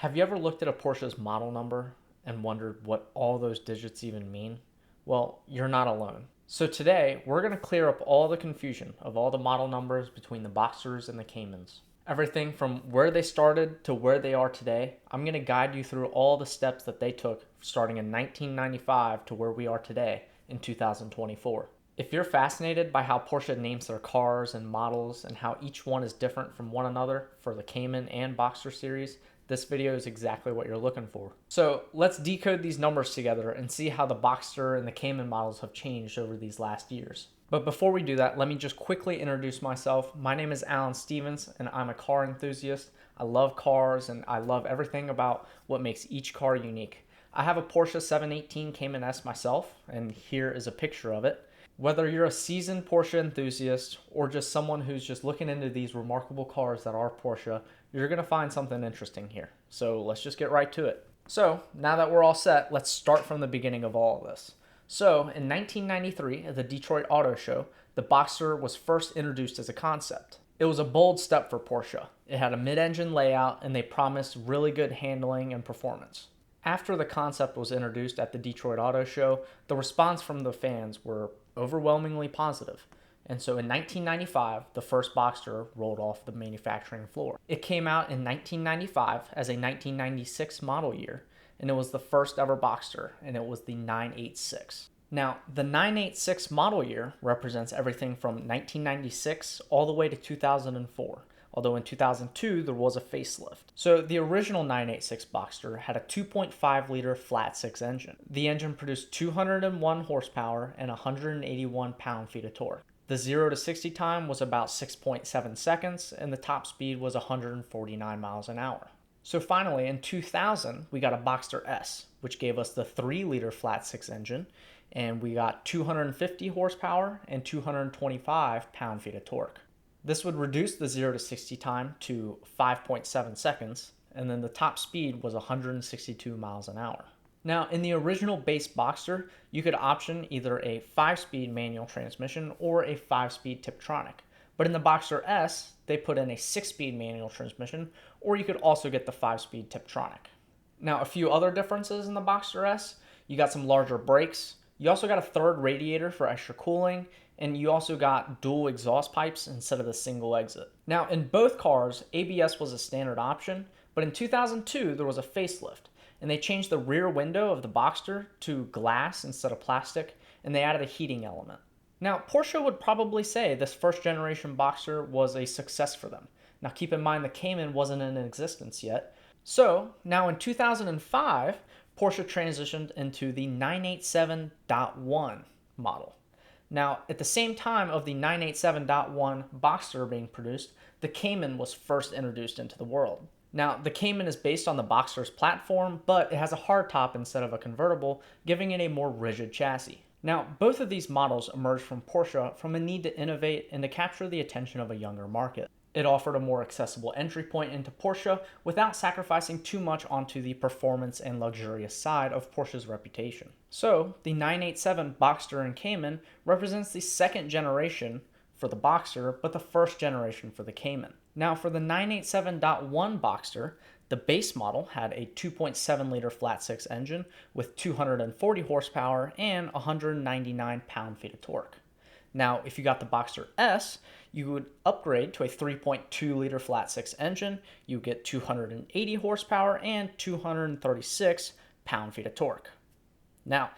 Have you ever looked at a Porsche's model number and wondered what all those digits even mean? Well, you're not alone. So today, we're going to clear up all the confusion of all the model numbers between the Boxsters and the Caymans. Everything from where they started to where they are today, I'm going to guide you through all the steps that they took starting in 1995 to where we are today in 2024. If you're fascinated by how Porsche names their cars and models and how each one is different from one another for the Cayman and Boxster series, this video is exactly what you're looking for. So let's decode these numbers together and see how the Boxster and the Cayman models have changed over these last years. But before we do that, let me just quickly introduce myself. My name is Alan Stevens and I'm a car enthusiast. I love cars and I love everything about what makes each car unique. I have a Porsche 718 Cayman S myself, and here is a picture of it. Whether you're a seasoned Porsche enthusiast or just someone who's just looking into these remarkable cars that are Porsche, you're going to find something interesting here. So let's just get right to it. So now that we're all set, let's start from the beginning of all of this. So in 1993 at the Detroit Auto Show, the Boxster was first introduced as a concept. It was a bold step for Porsche. It had a mid-engine layout and they promised really good handling and performance. After the concept was introduced at the Detroit Auto Show, the response from the fans were overwhelmingly positive. And so in 1995, the first Boxster rolled off the manufacturing floor. It came out in 1995 as a 1996 model year, and it was the first ever Boxster, and it was the 986. Now, the 986 model year represents everything from 1996 all the way to 2004. Although in 2002 there was a facelift. So the original 986 Boxster had a 2.5 liter flat six engine. The engine produced 201 horsepower and 181 pound-feet of torque. The 0 to 60 time was about 6.7 seconds and the top speed was 149 miles an hour. So finally in 2000 we got a Boxster S, which gave us the 3 liter flat six engine, and we got 250 horsepower and 225 pound-feet of torque. This would reduce the 0 to 60 time to 5.7 seconds, and then the top speed was 162 miles an hour. Now, in the original base Boxster, you could option either a 5-speed manual transmission or a 5-speed Tiptronic. But in the Boxster S, they put in a 6-speed manual transmission, or you could also get the 5-speed Tiptronic. Now, a few other differences in the Boxster S: you got some larger brakes, you also got a third radiator for extra cooling, and you also got dual exhaust pipes instead of the single exit. Now, in both cars, ABS was a standard option, but in 2002 there was a facelift, and they changed the rear window of the Boxster to glass instead of plastic, and they added a heating element. Now, Porsche would probably say this first generation Boxster was a success for them. Now, keep in mind the Cayman wasn't in existence yet. So, now in 2005, Porsche transitioned into the 987.1 model. Now, at the same time of the 987.1 Boxster being produced, the Cayman was first introduced into the world. Now, the Cayman is based on the Boxster's platform, but it has a hardtop instead of a convertible, giving it a more rigid chassis. Now, both of these models emerged from Porsche from a need to innovate and to capture the attention of a younger market. It offered a more accessible entry point into Porsche without sacrificing too much onto the performance and luxurious side of Porsche's reputation. So, the 987 Boxster and Cayman represents the second generation for the Boxster, but the first generation for the Cayman. Now, for the 987.1 Boxster, the base model had a 2.7 liter flat six engine with 240 horsepower and 199 pound-feet of torque. Now, if you got the Boxster S, you would upgrade to a 3.2 liter flat six engine. You get 280 horsepower and 236 pound-feet of torque. Now,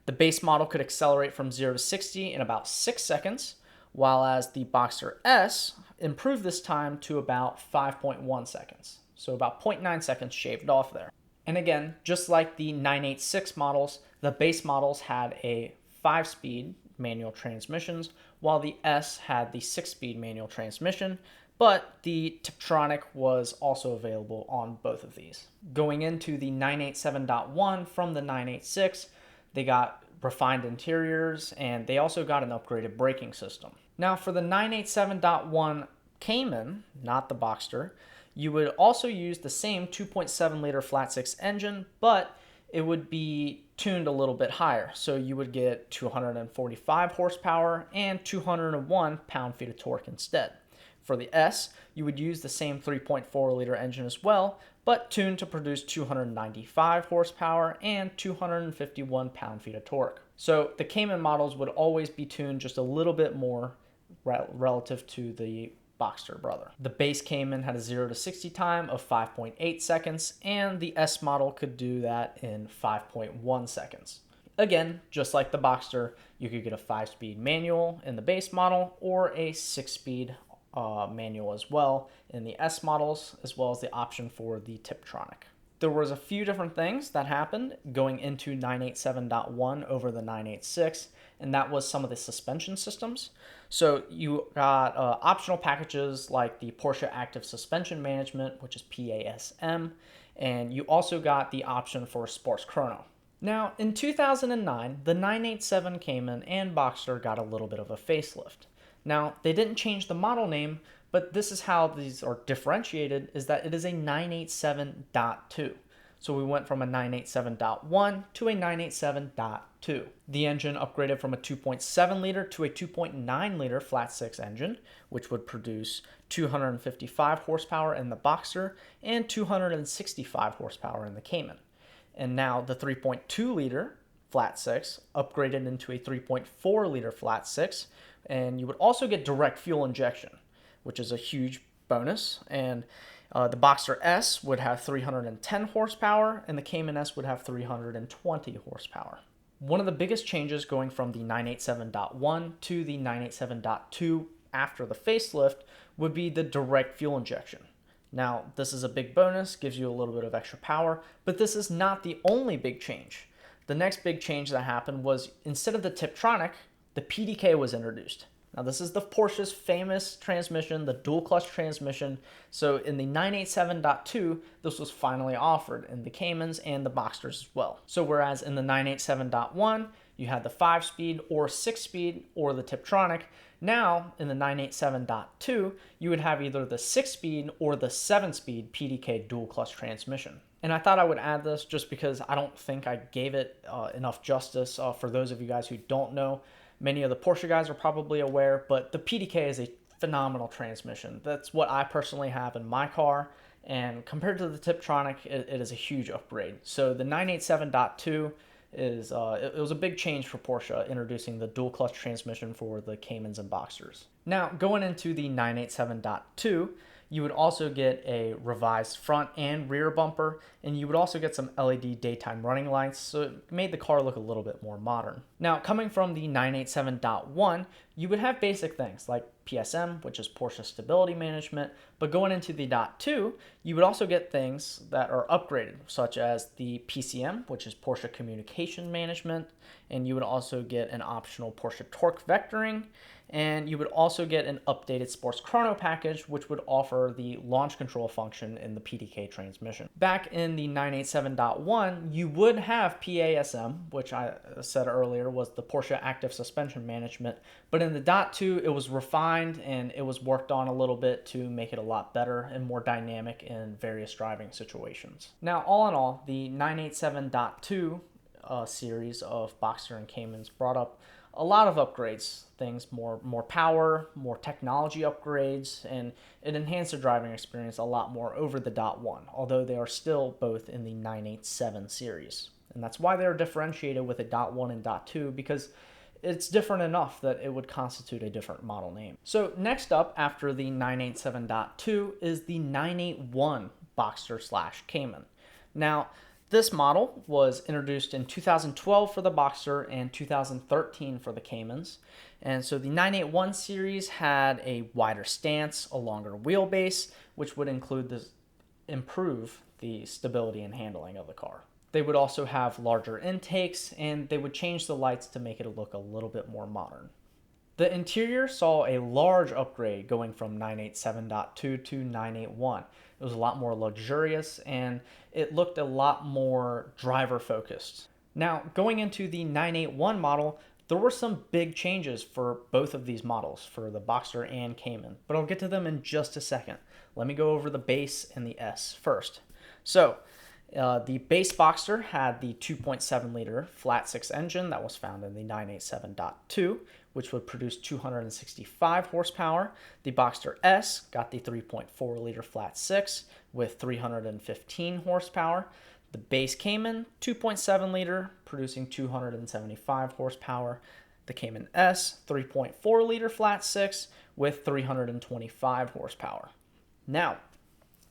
the base model could accelerate from 0 to 60 in about 6 seconds, while as the Boxster S improved this time to about 5.1 seconds. So about 0.9 seconds shaved off there. And again, just like the 986 models, the base models had a 5-speed manual transmissions, while the S had the 6-speed manual transmission, but the Tiptronic was also available on both of these. Going into the 987.1 from the 986, they got refined interiors and they also got an upgraded braking system. Now for the 987.1 Cayman, not the Boxster, you would also use the same 2.7 liter flat six engine, but it would be tuned a little bit higher. So you would get 245 horsepower and 201 pound-feet of torque instead. For the S, you would use the same 3.4 liter engine as well, but tuned to produce 295 horsepower and 251 pound-feet of torque. So the Cayman models would always be tuned just a little bit more relative to the Boxster brother. The base Cayman had a 0 to 60 time of 5.8 seconds, and the S model could do that in 5.1 seconds. Again, just like the Boxster, you could get a 5-speed manual in the base model or a 6-speed manual as well in the S models, as well as the option for the Tiptronic. There was a few different things that happened going into 987.1 over the 986, and that was some of the suspension systems. So you got optional packages like the Porsche Active Suspension Management, which is PASM, and you also got the option for Sports Chrono. Now, in 2009, the 987 Cayman and Boxster got a little bit of a facelift. Now, they didn't change the model name, but this is how these are differentiated, is that it is a 987.2. So we went from a 987.1 to a 987.2. The engine upgraded from a 2.7 liter to a 2.9 liter flat six engine, which would produce 255 horsepower in the Boxster and 265 horsepower in the Cayman. And now the 3.2 liter flat six upgraded into a 3.4 liter flat six, and you would also get direct fuel injection, which is a huge bonus. And the Boxster S would have 310 horsepower, and the Cayman S would have 320 horsepower. One of the biggest changes going from the 987.1 to the 987.2 after the facelift would be the direct fuel injection. Now, this is a big bonus, gives you a little bit of extra power, but this is not the only big change. The next big change that happened was, instead of the Tiptronic, the PDK was introduced. Now, this is the Porsche's famous transmission, the dual clutch transmission. So in the 987.2, this was finally offered in the Caymans and the Boxsters as well. So whereas in the 987.1, you had the 5-speed or 6-speed or the Tiptronic, now in the 987.2, you would have either the 6-speed or the 7-speed PDK dual clutch transmission. And I thought I would add this just because I don't think I gave it enough justice for those of you guys who don't know. Many of the Porsche guys are probably aware, but the PDK is a phenomenal transmission. That's what I personally have in my car, and compared to the Tiptronic, it is a huge upgrade. So the 987.2 is it was a big change for Porsche, introducing the dual clutch transmission for the Caymans and Boxsters. Now, going into the 987.2, you would also get a revised front and rear bumper, and you would also get some LED daytime running lights, so it made the car look a little bit more modern. Now, coming from the 987.1, you would have basic things like PSM, which is Porsche Stability Management, but going into the .2, you would also get things that are upgraded, such as the PCM, which is Porsche Communication Management, and you would also get an optional Porsche Torque Vectoring, and you would also get an updated Sports Chrono package, which would offer the launch control function in the PDK transmission. Back in the 987.1, you would have PASM, which I said earlier was the Porsche Active Suspension Management, but in the .2, it was refined and it was worked on a little bit to make it a lot better and more dynamic in various driving situations. Now, all in all, the 987.2 series of Boxster and Caymans brought up a lot of upgrades, things more power, more technology upgrades, and it enhanced the driving experience a lot more over the .1, although they are still both in the 987 series. And that's why they're differentiated with a .1 and .2, because it's different enough that it would constitute a different model name. So next up after the 987.2 is the 981 Boxster/Cayman. Now, this model was introduced in 2012 for the Boxster and 2013 for the Caymans. And so the 981 series had a wider stance, a longer wheelbase, which would improve the stability and handling of the car. They would also have larger intakes, and they would change the lights to make it look a little bit more modern. The interior saw a large upgrade going from 987.2 to 981. It was a lot more luxurious, and it looked a lot more driver focused. Now, going into the 981 model, there were some big changes for both of these models, for the Boxster and Cayman, but I'll get to them in just a second. Let me go over the base and the S first. So, the base Boxster had the 2.7 liter flat six engine that was found in the 987.2, which would produce 265 horsepower. The Boxster S got the 3.4 liter flat six with 315 horsepower. The base Cayman, 2.7 liter, producing 275 horsepower. The Cayman S, 3.4 liter flat six with 325 horsepower. Now,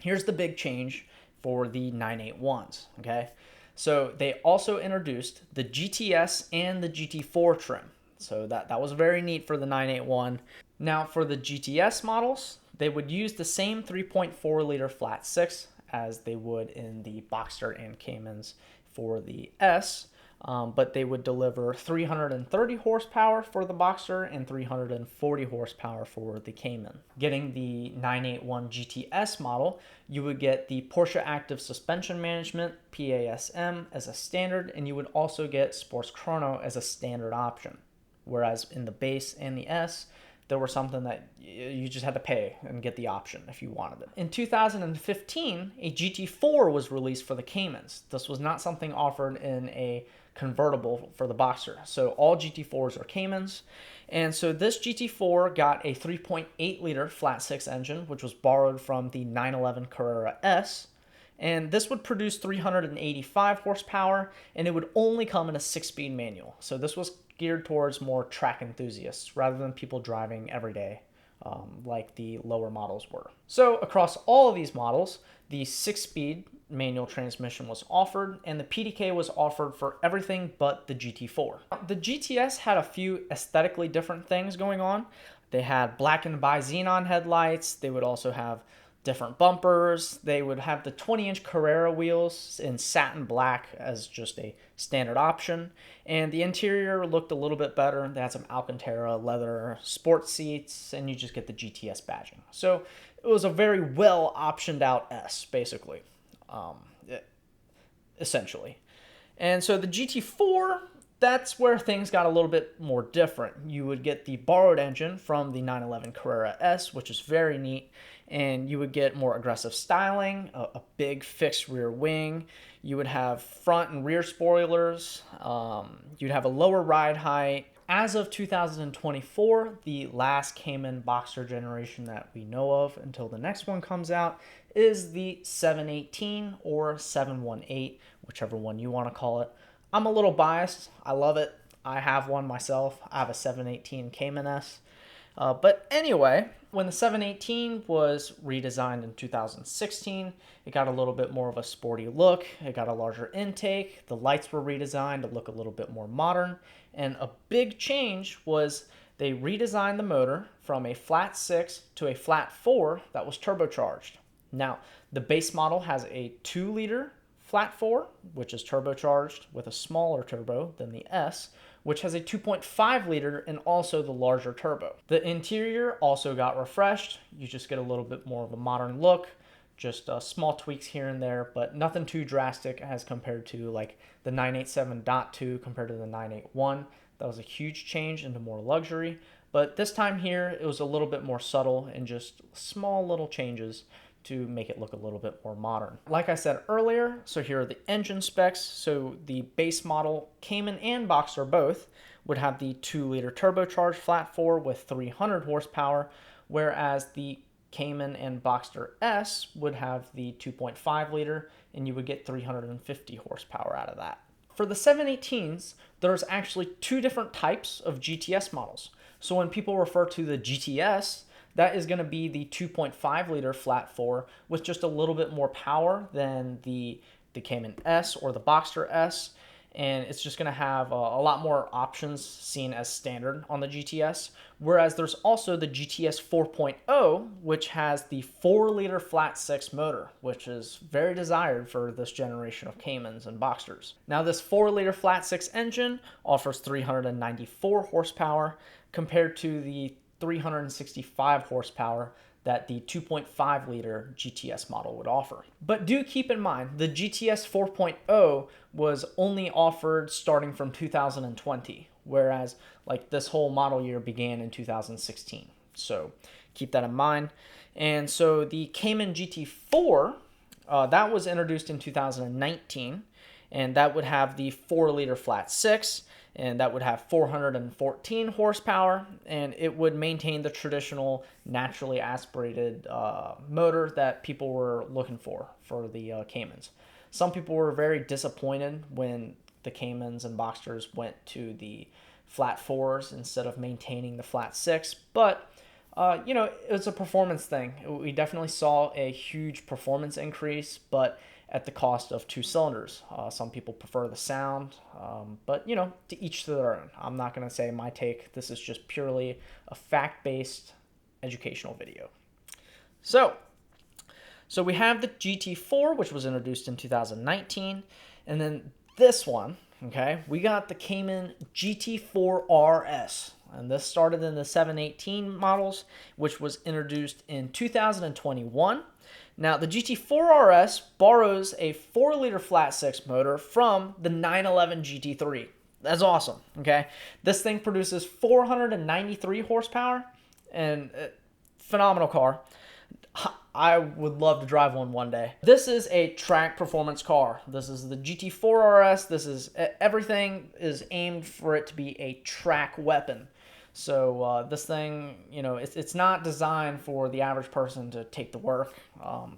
here's the big change for the 981s, okay? So they also introduced the GTS and the GT4 trim. So that was very neat for the 981. Now for the GTS models, they would use the same 3.4 liter flat six as they would in the Boxster and Caymans for the S, but they would deliver 330 horsepower for the Boxster and 340 horsepower for the Cayman. Getting the 981 GTS model, you would get the Porsche Active Suspension Management, PASM, as a standard, and you would also get Sports Chrono as a standard option. Whereas in the base and the S, there was something that you just had to pay and get the option if you wanted it. In 2015, a GT4 was released for the Caymans. This was not something offered in a convertible for the Boxster. So all GT4s are Caymans. And so this GT4 got a 3.8 liter flat six engine, which was borrowed from the 911 Carrera S. And this would produce 385 horsepower, and it would only come in a 6-speed manual. So this was geared towards more track enthusiasts rather than people driving every day like the lower models were. So across all of these models, the 6-speed manual transmission was offered, and the PDK was offered for everything but the GT4. The GTS had a few aesthetically different things going on. They had blackened by xenon headlights. They would also have different bumpers. They would have the 20-inch Carrera wheels in satin black as just a standard option. And the interior looked a little bit better. They had some Alcantara leather sports seats, and you just get the GTS badging. So it was a very well optioned out S, basically, essentially. And so the GT4, that's where things got a little bit more different. You would get the borrowed engine from the 911 Carrera S, which is very neat, and you would get more aggressive styling, a big fixed rear wing. You would have front and rear spoilers. You'd have a lower ride height. As of 2024, the last Cayman Boxster generation that we know of until the next one comes out is the 718 or 718, whichever one you want to call it. I'm a little biased. I love it. I have one myself. I have a 718 Cayman S. But anyway, when the 718 was redesigned in 2016, it got a little bit more of a sporty look. It got a larger intake. The lights were redesigned to look a little bit more modern. And a big change was they redesigned the motor from a flat 6 to a flat 4 that was turbocharged. Now, the base model has a 2-liter flat 4, which is turbocharged with a smaller turbo than the S, which has a 2.5 liter and also the larger turbo. The interior also got refreshed. You just get a little bit more of a modern look, just small tweaks here and there, but nothing too drastic as compared to like the 987.2 compared to the 981. That was a huge change into more luxury, but this time here it was a little bit more subtle and just small little changes to make it look a little bit more modern. Like I said earlier, so here are the engine specs. So the base model Cayman and Boxster both would have the 2-liter turbocharged flat 4 with 300 horsepower, whereas the Cayman and Boxster S would have the 2.5 liter, and you would get 350 horsepower out of that. For the 718s, there's actually two different types of GTS models. So when people refer to the GTS, that is going to be the 2.5 liter flat 4 with just a little bit more power than the Cayman S or the Boxster S. And it's just going to have a lot more options seen as standard on the GTS. Whereas there's also the GTS 4.0, which has the 4-liter flat 6 motor, which is very desired for this generation of Caymans and Boxsters. Now this 4-liter flat 6 engine offers 394 horsepower compared to the 365 horsepower that the 2.5 liter GTS model would offer. But do keep in mind, the GTS 4.0 was only offered starting from 2020, whereas like this whole model year began in 2016. So keep that in mind. And so the Cayman GT4, that was introduced in 2019, and that would have the 4-liter flat six, and that would have 414 horsepower, and it would maintain the traditional naturally aspirated motor that people were looking for the Caymans. Some people were very disappointed when the Caymans and Boxsters went to the flat fours instead of maintaining the flat six, but you know, it's a performance thing. We definitely saw a huge performance increase, but at the cost of 2 cylinders. Some people prefer the sound, but you know, to each to their own. I'm not going to say my take. This is just purely a fact-based educational video. So we have the GT4, which was introduced in 2019, and then this one, okay, we got the Cayman GT4 RS. And this started in the 718 models, which was introduced in 2021. Now, the GT4 RS borrows a 4-liter flat six motor from the 911 GT3. That's awesome, okay? This thing produces 493 horsepower, and phenomenal car. I would love to drive one day. This is a track performance car. This is the GT4 RS. This is everything is aimed for it to be a track weapon. So this thing, you know, it's not designed for the average person to take to work.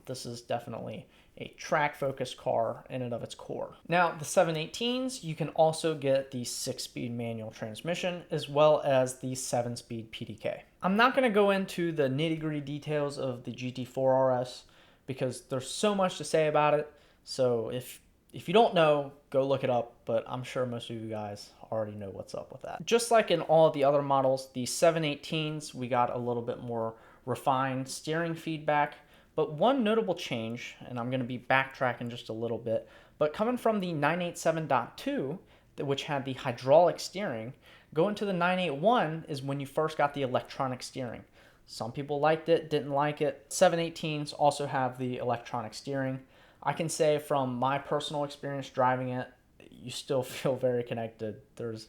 This is definitely a track-focused car in and of its core. Now, the 718s, you can also get the 6-speed manual transmission as well as the 7-speed PDK. I'm not going to go into the nitty-gritty details of the GT4 RS because there's so much to say about it. So if you don't know, go look it up, but I'm sure most of you guys already know what's up with that. Just like in all of the other models, the 718s, we got a little bit more refined steering feedback, but one notable change, and I'm going to be backtracking just a little bit, but coming from the 987.2, which had the hydraulic steering, going to the 981 is when you first got the electronic steering. Some people liked it, didn't like it. 718s also have the electronic steering. I can say from my personal experience driving it, you still feel very connected. There's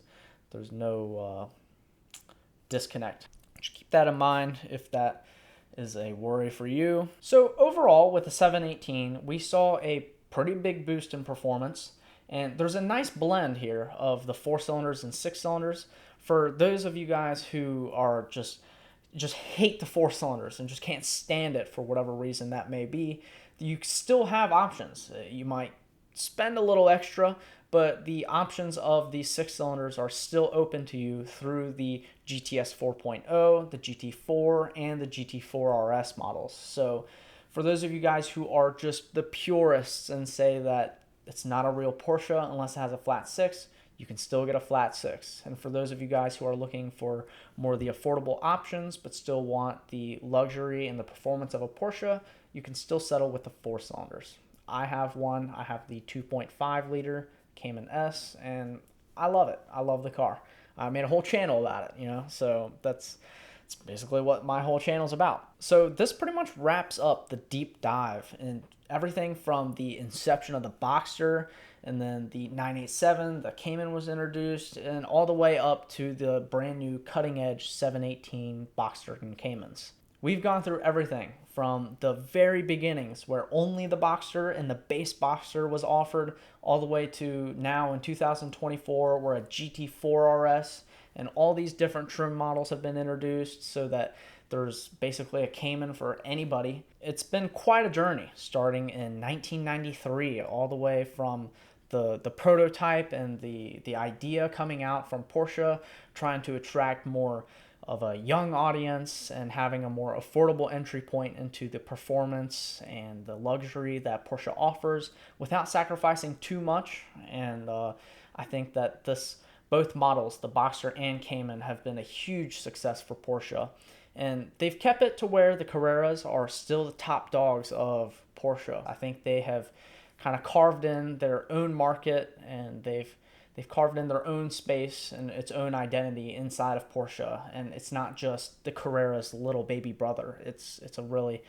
no disconnect. Just keep that in mind if that is a worry for you. So overall, with the 718, we saw a pretty big boost in performance, and there's a nice blend here of the 4 cylinders and 6 cylinders. For those of you guys who are just hate the 4 cylinders and just can't stand it for whatever reason that may be, you still have options. You might spend a little extra, but the options of the 6 cylinders are still open to you through the GTS 4.0, the GT4, and the GT4 RS models. So for those of you guys who are just the purists and say that it's not a real Porsche unless it has a flat 6, you can still get a flat 6. And for those of you guys who are looking for more of the affordable options but still want the luxury and the performance of a Porsche, you can still settle with the 4 cylinders. I have one. I have the 2.5 liter Cayman S, and I love it. I love the car. I made a whole channel about it, you know, so that's basically what my whole channel is about. So this pretty much wraps up the deep dive in everything from the inception of the Boxster, and then the 987, the Cayman was introduced, and all the way up to the brand new cutting edge 718 Boxster and Caymans. We've gone through everything from the very beginnings where only the Boxster and the base Boxster was offered, all the way to now in 2024 where a GT4 RS and all these different trim models have been introduced so that there's basically a Cayman for anybody. It's been quite a journey starting in 1993 all the way from the prototype and the idea coming out from Porsche trying to attract more of a young audience and having a more affordable entry point into the performance and the luxury that Porsche offers without sacrificing too much. And I think that both models, the Boxster and Cayman, have been a huge success for Porsche. And they've kept it to where the Carreras are still the top dogs of Porsche. I think they have kind of carved in their own market, and they've carved in their own space and its own identity inside of Porsche. And it's not just the Carrera's little baby brother. It's a really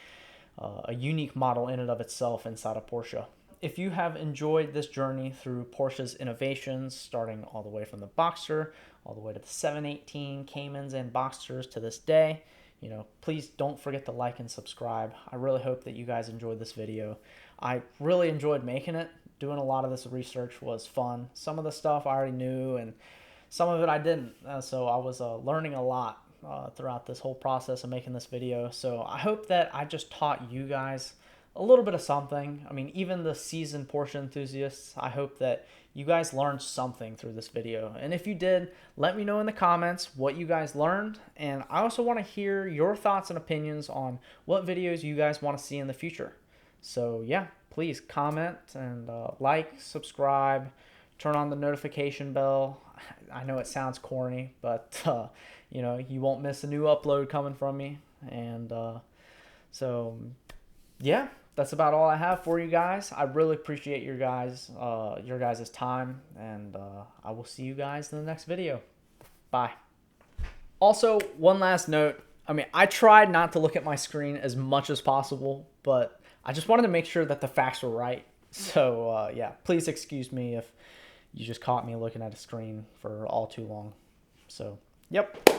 a unique model in and of itself inside of Porsche. If you have enjoyed this journey through Porsche's innovations, starting all the way from the Boxster, all the way to the 718, Caymans, and Boxsters to this day, you know, please don't forget to like and subscribe. I really hope that you guys enjoyed this video. I really enjoyed making it. Doing a lot of this research was fun. Some of the stuff I already knew, and some of it I didn't. So I was learning a lot throughout this whole process of making this video. So I hope that I just taught you guys a little bit of something. I mean, even the seasoned Porsche enthusiasts, I hope that you guys learned something through this video. And if you did, let me know in the comments what you guys learned. And I also want to hear your thoughts and opinions on what videos you guys want to see in the future. So yeah, please comment and like, subscribe, turn on the notification bell. I know it sounds corny, but you know, you won't miss a new upload coming from me. And so yeah, that's about all I have for you guys. I really appreciate your guys' time, and I will see you guys in the next video. Bye. Also, one last note. I mean, I tried not to look at my screen as much as possible, but I just wanted to make sure that the facts were right. So yeah, please excuse me if you just caught me looking at a screen for all too long. So, yep.